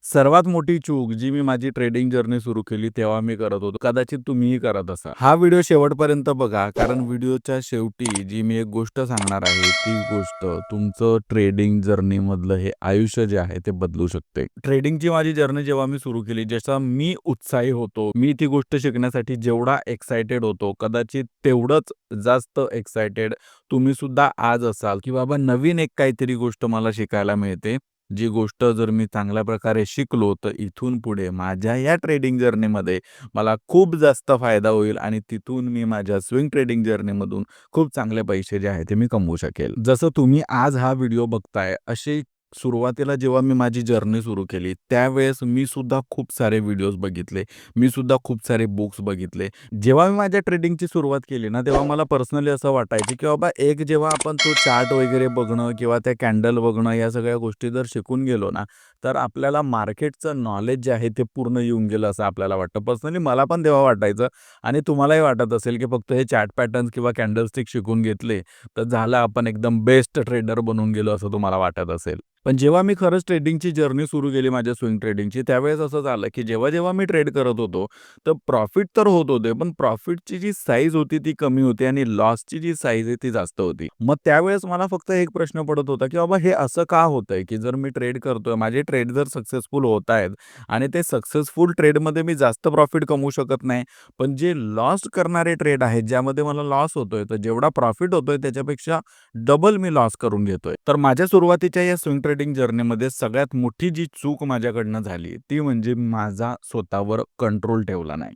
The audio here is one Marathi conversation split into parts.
सर्वात मोठी चूक जी मी माझी ट्रेडिंग जर्नी सुरू केली तेव्हा मी करत होतो. कदाचित तुम्हीही करत असाल. हा व्हिडिओ शेवटपर्यंत बघा कारण व्हिडिओच्या शेवटी जी मी एक गोष्ट सांगणार आहे ती गोष्ट तुमचं ट्रेडिंग जर्नीमधलं हे आयुष्य जे आहे ते बदलू शकते. ट्रेडिंगची माझी जर्नी जेव्हा मी सुरू केली, जसा मी उत्साही होतो, मी ती गोष्ट शिकण्यासाठी जेवढा एक्साइटेड होतो, कदाचित तेवढंच जास्त एक्साइटेड तुम्ही सुद्धा आज असाल, की बाबा नवीन एक काहीतरी गोष्ट मला शिकायला मिळते. जी गोष्ट जर मी चांगल्या प्रकारे शिकलो, तर इथून पुढे माझ्या या ट्रेडिंग जर्नीमध्ये मला खूप जास्त फायदा होईल आणि तिथून मी माझ्या स्विंग ट्रेडिंग जर्नीमधून खूप चांगले पैसे जे आहेत ते मी कमवू शकेल. जसं तुम्ही आज हा व्हिडिओ बघताय, अशी सुरुवातीला जेव्हा मी माझी जर्नी सुरू केली, त्यावेळेस मी सुद्धा खूप सारे व्हिडिओज बघितले. मी सुद्धा खूप सारे बुक्स बघितले. जेव्हा मी माझ्या ट्रेडिंगची सुरुवात केली ना, तेव्हा मला पर्सनली असं वाटायचं, की बाबा एक जेव्हा आपण तो चार्ट वगैरे बघणं किंवा त्या कॅन्डल बघणं या सगळ्या गोष्टी जर शिकून गेलो ना, तर आपल्याला मार्केटचं नॉलेज जे आहे ते पूर्ण येऊन गेलं असं आपल्याला वाटतं. पर्सनली मला पण तेव्हा वाटायचं आणि तुम्हालाही वाटत असेल, की फक्त हे चार्ट पॅटर्न्स किंवा कॅन्डलस्टिक शिकून घेतले, तर झालं आपण एकदम बेस्ट ट्रेडर बनून गेलो असं तुम्हाला वाटत असेल. पण जेव्हा मी खरंच ट्रेडिंगची जर्नी सुरू केली माझ्या स्विंग ट्रेडिंगची, त्यावेळेस असं झालं, की जेव्हा मी ट्रेड करत होतो, तर प्रॉफिट तर होत होते, पण प्रॉफिटची जी साईज होती ती कमी होती आणि लॉसची जी साईज आहे ती जास्त होती. मग त्यावेळेस मला फक्त एक प्रश्न पडत होता, की बाबा हे असं का होतंय, की जर मी ट्रेड करतोय, माझे ट्रेड जर सक्सेसफुल होत आहेत आणि ते सक्सेसफुल ट्रेडमध्ये मी जास्त प्रॉफिट कमवू शकत नाही. पण जे लॉस करणारे ट्रेड आहेत, ज्यामध्ये मला लॉस होतोय, तर जेवढा प्रॉफिट होतोय त्याच्यापेक्षा डबल मी लॉस करून घेतोय. तर माझ्या सुरुवातीच्या या स्विंग ट्रेडिंग जर्नीमध्ये सगळ्यात मोठी जी चूक माझ्याकडनं झाली, ती म्हणजे माझा स्वतःवर कंट्रोल ठेवला नाही.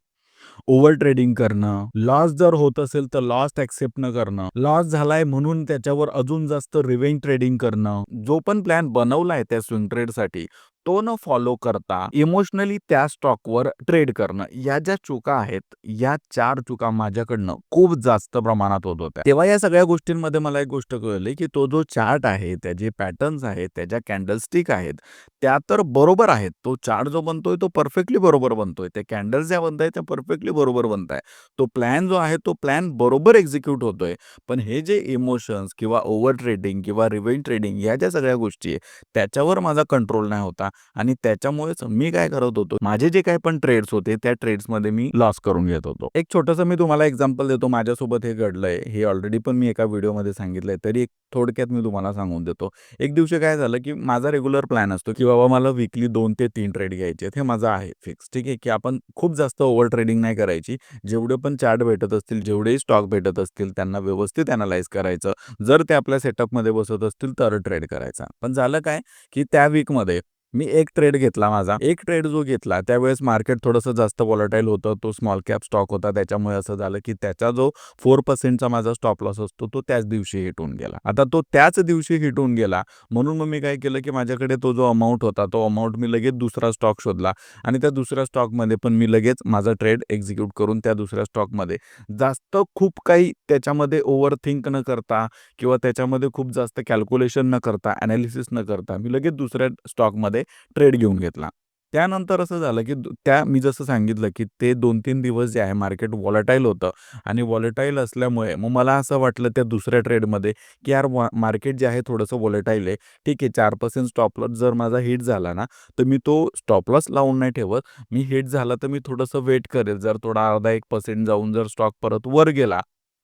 ओव्हर ट्रेडिंग करणं, लॉस जर होत असेल तर लॉस एक्सेप्ट न करणं, लॉस झालाय म्हणून त्याच्यावर अजून जास्त रिव्हेंज ट्रेडिंग करणं, जो पण प्लॅन बनवलाय त्या स्विंग ट्रेडसाठी तो न फॉलो करता इमोशनली त्या स्टॉकवर ट्रेड करणं. या ज्या चुका आहेत, या 4 चुका माझ्याकडनं खूप जास्त प्रमाणात होत होत्या. तेव्हा या सगळ्या गोष्टींमध्ये मला एक गोष्ट कळली, की तो जो चार्ट आहे, त्याचे पॅटर्न्स आहेत, त्याच्या कॅन्डलस्टिक आहेत, त्या तर बरोबर आहेत. तो चार्ट जो बनतोय तो परफेक्टली बरोबर बनतोय. ते कॅन्डल्स ज्या बनतायत त्या परफेक्टली बरोबर बनताय. तो प्लॅन जो आहे तो प्लॅन बरोबर एक्झिक्यूट होतोय. पण हे जे इमोशन्स किंवा ओव्हर ट्रेडिंग किंवा रिव्हेंज ट्रेडिंग या ज्या सगळ्या गोष्टी आहे, त्याच्यावर माझा कंट्रोल नाही होता आणि त्याच्यामुळेच मी काय करत होतो, माझे जे काही पण ट्रेड्स होते त्या ट्रेड्समध्ये मी लॉस करून घेत होतो. एक छोटंसं मी तुम्हाला एक्झाम्पल देतो. माझ्यासोबत हे घडलंय. हे ऑलरेडी पण मी एका व्हिडिओमध्ये सांगितलंय. तरी एक थोडक्यात मी तुम्हाला सांगून देतो. एक दिवशी काय झालं, की माझा रेग्युलर प्लॅन असतो, की बाबा मला वीकली 2 ते 3 ट्रेड घ्यायचे आहेत. हे माझं आहे फिक्स. ठीक आहे, की आपण खूप जास्त ओव्हर ट्रेडिंग नाही करायची. जेवढे पण चार्ट भेटत असतील, जेवढेही स्टॉक भेटत असतील, त्यांना व्यवस्थित अॅनलाईज करायचं. जर ते आपल्या सेटअपमध्ये बसत असतील तर ट्रेड करायचा. पण झालं काय, की त्या वीकमध्ये मी एक ट्रेड घेतला माझा. एक ट्रेड जो घेतला त्यावेळेस मार्केट थोडंसं जास्त व्हॉलटाईल होतं. तो स्मॉल कॅप स्टॉक होता. त्याच्यामुळे असं झालं, की त्याचा जो 4% चा माझा स्टॉप लॉस असतो, तो त्याच दिवशी हिट होऊन गेला. आता तो त्याच दिवशी हिट होऊन गेला म्हणून मग मी काय केलं, की माझ्याकडे तो जो अमाउंट होता, तो अमाउंट मी लगेच दुसरा स्टॉक शोधला आणि त्या दुसऱ्या स्टॉकमध्ये पण मी लगेच माझा ट्रेड एक्झिक्यूट करून त्या दुसऱ्या स्टॉकमध्ये जास्त खूप काही त्याच्यामध्ये ओव्हर थिंक न करता किंवा त्याच्यामध्ये खूप जास्त कॅल्क्युलेशन न करता, एनालिसिस न करता मी लगेच दुसऱ्या स्टॉकमध्ये ट्रेड घेऊन घेतला. त्यानंतर असं झालं, की मी जसं सांगितलं, की ते 2-3 दिवस जे आहे मार्केट व्हॉलटाईल होतं आणि व्हॉलटाईल असल्यामुळे मग मला असं वाटलं त्या दुसऱ्या ट्रेडमध्ये, की यार मार्केट जे आहे थोडंसं व्हॉलटाईल आहे. ठीक आहे 4% स्टॉप लॉस जर माझा हिट झाला ना, तर मी तो स्टॉप लॉस लावून नाही ठेवत. मी हिट झाला तर मी थोडंसं वेट करेल. जर थोडा अर्धा 1% जाऊन जर स्टॉक परत वर गेला,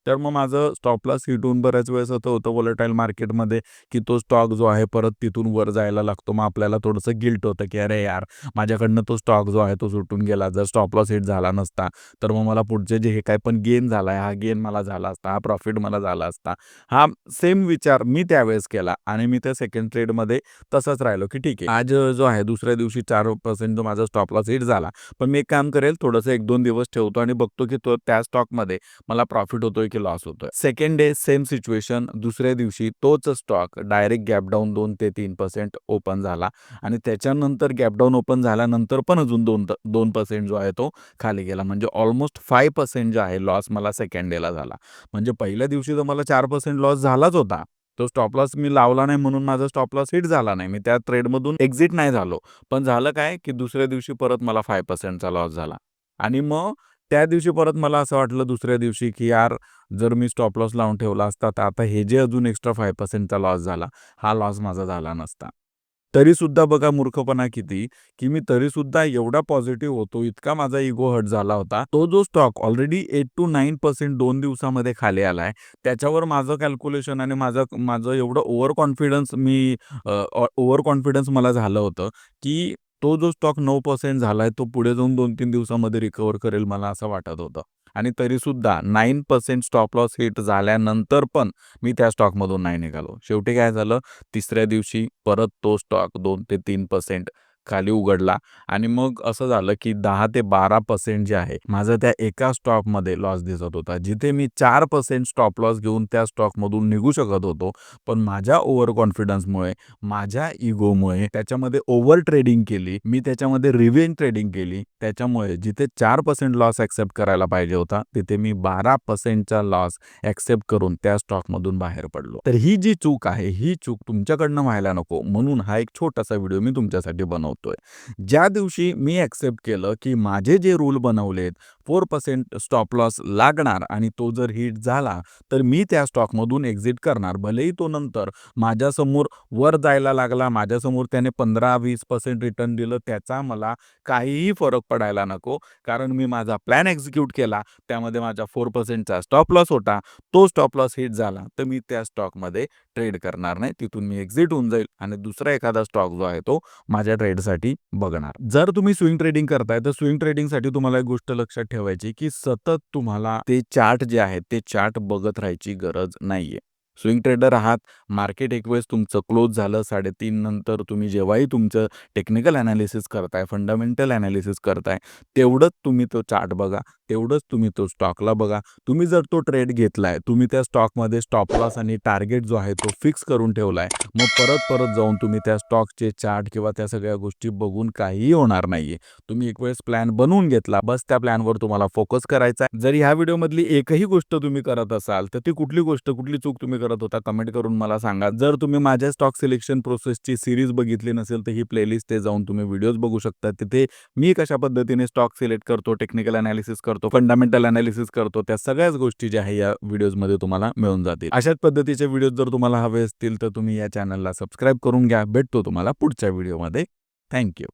तर मग माझं स्टॉप लॉस हिट होऊन बऱ्याच वेळेस असं होतं व्हॉलटाईल मार्केटमध्ये, की तो स्टॉक जो आहे परत तिथून वर जायला लागतो. मग आपल्याला थोडंसं गिल्ट होतं, की अरे यार, माझ्याकडनं तो स्टॉक जो आहे तो सुटून गेला. जर स्टॉप लॉस हिट झाला नसता, तर मग मला पुढचे जे हे काही पण गेन झालाय, हा गेन मला झाला असता, हा प्रॉफिट मला झाला असता. हा सेम विचार मी त्यावेळेस केला आणि मी त्या सेकंड ट्रेडमध्ये तसंच राहिलो, की ठीक आहे. आज जो आहे दुसऱ्या दिवशी 4% जो माझा स्टॉप लॉस हिट झाला. पण मी एक काम करेल थोडंसं 1-2 दिवस ठेवतो आणि बघतो, की तो त्या स्टॉकमध्ये मला प्रॉफिट होतोय की लॉस होतोय. Second day same situation. दुसऱ्या दिवशी तोच स्टॉक डायरेक्ट गॅप डाउन 2 ते 3% ओपन झाला आणि त्याच्यानंतर गॅप डाउन ओपन झाल्यानंतर पण अजून 2% जो आहे तो खाली गेला. म्हणजे ऑलमोस्ट 5% जो आहे लॉस मला सेकंड डेला झाला. म्हणजे पहिल्या दिवशी तर मला 4% लॉस झालाच होता. तो स्टॉप लॉस मी लावला नाही म्हणून माझा स्टॉप लॉस हिट झाला नाही. मी त्या ट्रेडमधून एक्झिट नाही झालो. पण झालं काय, की दुसऱ्या दिवशी परत मला 5% चा लॉस झाला आणि मग त्या दिवशी परत मला असं वाटलं दुसऱ्या दिवशी, की यार जर मी स्टॉप लॉस लावून ठेवला असता, तर आता हे जे अजून एक्स्ट्रा 5% चा लॉस झाला, हा लॉस माझा झाला नसता. तरी सुद्धा बघा मूर्खपणा किती, की मी तरी सुद्धा एवढा पॉझिटिव्ह होतो, इतका माझा इगो हर्ट झाला होता. तो जो स्टॉक ऑलरेडी 8 to 9% 2 दिवसामध्ये खाली आलाय. त्याच्यावर माझं कॅल्क्युलेशन आणि माझं माझं एवढं ओव्हर कॉन्फिडन्स मला झालं होतं, की तो जो स्टॉक 9% झालाय, तो पुढे जाऊन 2-3 दिवसामध्ये रिकव्हर करेल मला असं वाटत होतं. आणि तरीसुद्धा 9% स्टॉप लॉस हिट झाल्यानंतर पण मी त्या स्टॉकमधून नाही निघालो. शेवटी काय झालं, तिसऱ्या दिवशी परत तो स्टॉक 2 ते 3% खाली उघडला आणि मग असं झालं, की 10 ते 12% जे आहे, माझं त्या एका स्टॉकमध्ये लॉस दिसत होता. जिथे मी 4% स्टॉप लॉस घेऊन त्या स्टॉकमधून निघू शकत होतो. पण माझ्या ओव्हर कॉन्फिडन्समुळे, माझ्या इगोमुळे त्याच्यामध्ये ओव्हर ट्रेडिंग केली. मी त्याच्यामध्ये रिव्हेंज ट्रेडिंग केली. त्याच्यामुळे जिथे 4% लॉस एक्सेप्ट करायला पाहिजे होता, तिथे मी 12%चा लॉस एक्सेप्ट करून त्या स्टॉकमधून बाहेर पडलो. तर ही जी चूक आहे, ही चूक तुमच्याकडनं व्हायला नको म्हणून हा एक छोटासा व्हिडिओ मी तुमच्यासाठी बनवतोय. ज्या दिवशी मी एक्सेप्ट केलं, की माझे जे रूल बनवलेत 4% स्टॉप लॉस लागणार आणि तो जर हिट झाला, तर मी त्या स्टॉकमधून एक्झिट करणार. भलेही तो नंतर माझ्यासमोर वर जायला लागला, माझ्यासमोर त्याने 15-20% रिटर्न दिलं, त्याचा मला काहीही फरक पडायला नको. कारण मी माझा प्लॅन एक्झिक्यूट केला. त्यामध्ये माझा 4%चा स्टॉप लॉस होता. तो स्टॉप लॉस हिट झाला, तर मी त्या स्टॉकमध्ये ट्रेड करणार नाही. तिथून मी एक्झिट होऊन जाईल आणि दुसरा एखादा स्टॉक जो आहे तो माझ्या ट्रेडसाठी बघणार. जर तुम्ही स्विंग ट्रेडिंग करताय, तर स्विंग ट्रेडिंगसाठी तुम्हाला एक गोष्ट लक्षात ठेवायची, की सतत तुम्हाला ते चार्ट जे आहेत, ते चार्ट बघत राहायची गरज नाहीये. स्विंग ट्रेडर आहात, मार्केट एक वेळेस तुमचं क्लोज झालं 3:30 नंतर तुम्ही जेव्हाही तुमचं टेक्निकल एनालिसिस करताय, फंडामेंटल एनालिसिस करताय, तेवढंच तुम्ही तो चार्ट बघा, तेवढंच तुम्ही तो स्टॉकला बघा. तुम्ही जर तो ट्रेड घेतलाय, तुम्ही त्या स्टॉकमध्ये स्टॉप लॉस आणि टार्गेट जो आहे तो फिक्स करून ठेवलाय. मग परत-परत जाऊन तुम्ही त्या स्टॉकचे चार्ट किंवा त्या सगळ्या गोष्टी बघून काहीही होणार नाहीये. तुम्ही एक वेळेस प्लॅन बनवून घेतला, बस त्या प्लॅनवर तुम्हाला फोकस करायचा आहे. जर ह्या व्हिडिओमधली एकही गोष्ट तुम्ही करत असाल, तर ती कुठली गोष्ट, कुठली चूक तुम्ही करत होता कमेंट करून मला सांगा. जर तुम्ही माझ्या स्टॉक सिलेक्शन प्रोसेसची सीरीज बघितली नसेल, तर ही प्लेलिस्ट आहे जाऊन तुम्ही व्हिडिओज बघू शकता. तिथे मी कशा पद्धतीने स्टॉक सिलेक्ट करतो, टेक्निकल एनालिसिस करतो, फंडामेंटल एनालिसिस करतो, त्या सगळ्याच गोष्टी ज्या आहे या व्हिडिओजमध्ये तुम्हाला मिळून जातील. अशाच पद्धतीचे व्हिडिओज जर तुम्हाला हवे असतील, तर तुम्ही या चॅनलला सबस्क्राईब करून घ्या. भेटतो तुम्हाला पुढच्या व्हिडिओमध्ये. Thank you.